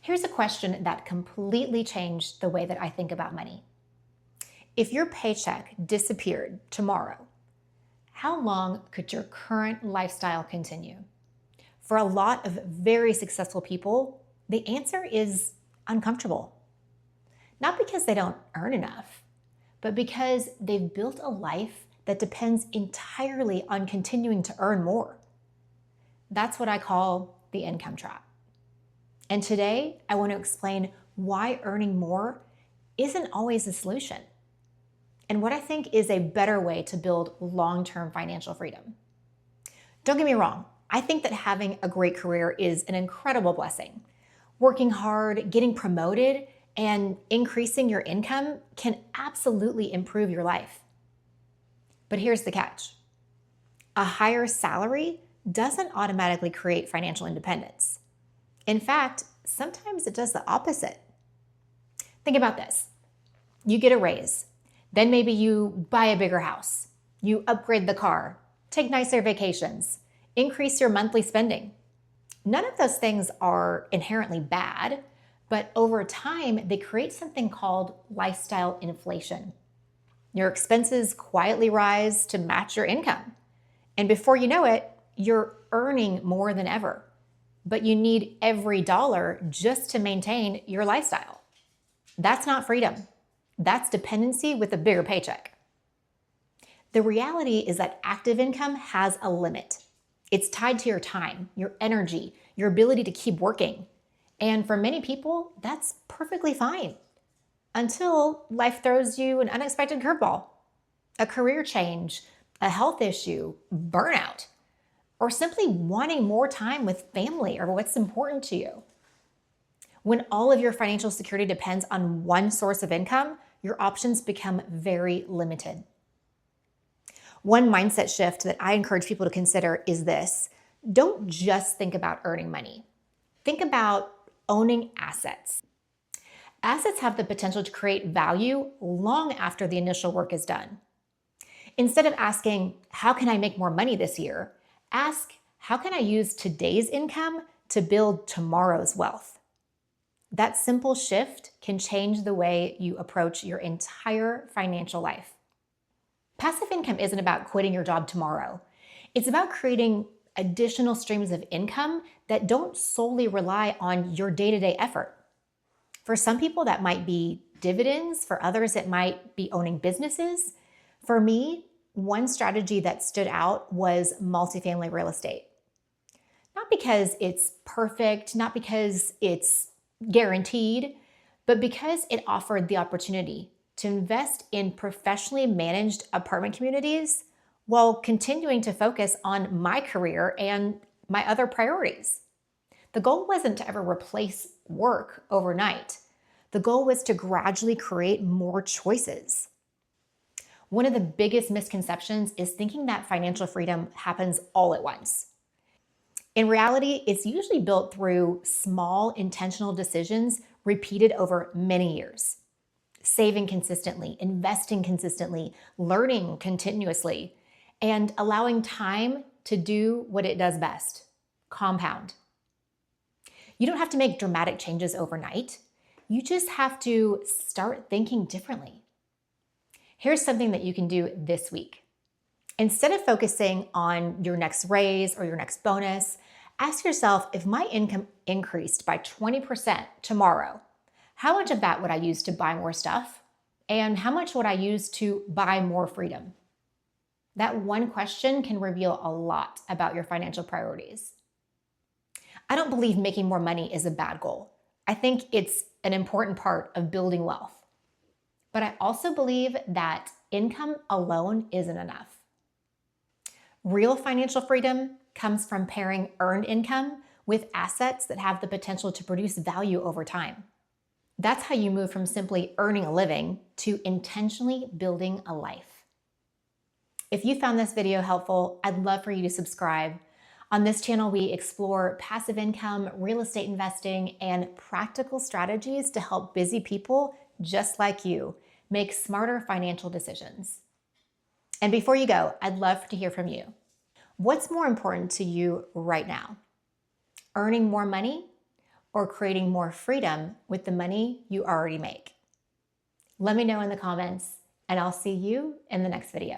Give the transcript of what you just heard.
Here's a question that completely changed the way that I think about money. If your paycheck disappeared tomorrow, how long could your current lifestyle continue? For a lot of very successful people, the answer is uncomfortable. Not because they don't earn enough, but because they've built a life that depends entirely on continuing to earn more. That's what I call the income trap. And today, I want to explain why earning more isn't always the solution, and what I think is a better way to build long-term financial freedom. Don't get me wrong, I think that having a great career is an incredible blessing. Working hard, getting promoted, and increasing your income can absolutely improve your life. But here's the catch. A higher salary doesn't automatically create financial independence. In fact, sometimes it does the opposite. Think about this. You get a raise. Then maybe you buy a bigger house. You upgrade the car, take nicer vacations, increase your monthly spending. None of those things are inherently bad, but over time, they create something called lifestyle inflation. Your expenses quietly rise to match your income. And before you know it, you're earning more than ever. But you need every dollar just to maintain your lifestyle. That's not freedom. That's dependency with a bigger paycheck. The reality is that active income has a limit. It's tied to your time, your energy, your ability to keep working. And for many people, that's perfectly fine until life throws you an unexpected curveball, a career change, a health issue, burnout, or simply wanting more time with family or what's important to you. When all of your financial security depends on one source of income, your options become very limited. One mindset shift that I encourage people to consider is this. Don't just think about earning money. Think about owning assets. Assets have the potential to create value long after the initial work is done. Instead of asking, how can I make more money this year? Ask, how can I use today's income to build tomorrow's wealth? That simple shift can change the way you approach your entire financial life. Passive income isn't about quitting your job tomorrow. It's about creating additional streams of income that don't solely rely on your day-to-day effort. For some people, that might be dividends. For others, it might be owning businesses. For me, one strategy that stood out was multifamily real estate. Not because it's perfect, not because it's guaranteed, but because it offered the opportunity to invest in professionally managed apartment communities while continuing to focus on my career and my other priorities. The goal wasn't to ever replace work overnight. The goal was to gradually create more choices. One of the biggest misconceptions is thinking that financial freedom happens all at once. In reality, it's usually built through small, intentional decisions repeated over many years. Saving consistently, investing consistently, learning continuously, and allowing time to do what it does best, compound. You don't have to make dramatic changes overnight. You just have to start thinking differently. Here's something that you can do this week. Instead of focusing on your next raise or your next bonus, ask yourself, if my income increased by 20% tomorrow, how much of that would I use to buy more stuff? And how much would I use to buy more freedom? That one question can reveal a lot about your financial priorities. I don't believe making more money is a bad goal. I think it's an important part of building wealth. But I also believe that income alone isn't enough. Real financial freedom comes from pairing earned income with assets that have the potential to produce value over time. That's how you move from simply earning a living to intentionally building a life. If you found this video helpful, I'd love for you to subscribe. On this channel, we explore passive income, real estate investing, and practical strategies to help busy people just like you make smarter financial decisions. And before you go, I'd love to hear from you. What's more important to you right now? Earning more money or creating more freedom with the money you already make? Let me know in the comments, and I'll see you in the next video.